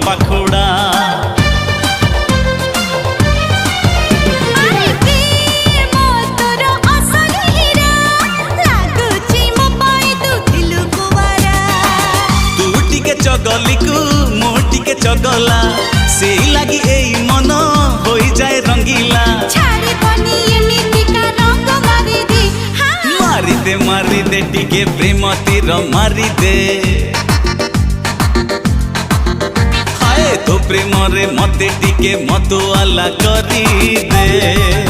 पाखुड़ा चगली को मोटी के चगला से लगी ए मन हो जाए रंगीला मारी दे टिके प्रेम तीर मारी दे हाय तो प्रेम रे मते टिके मतवाला करी दे।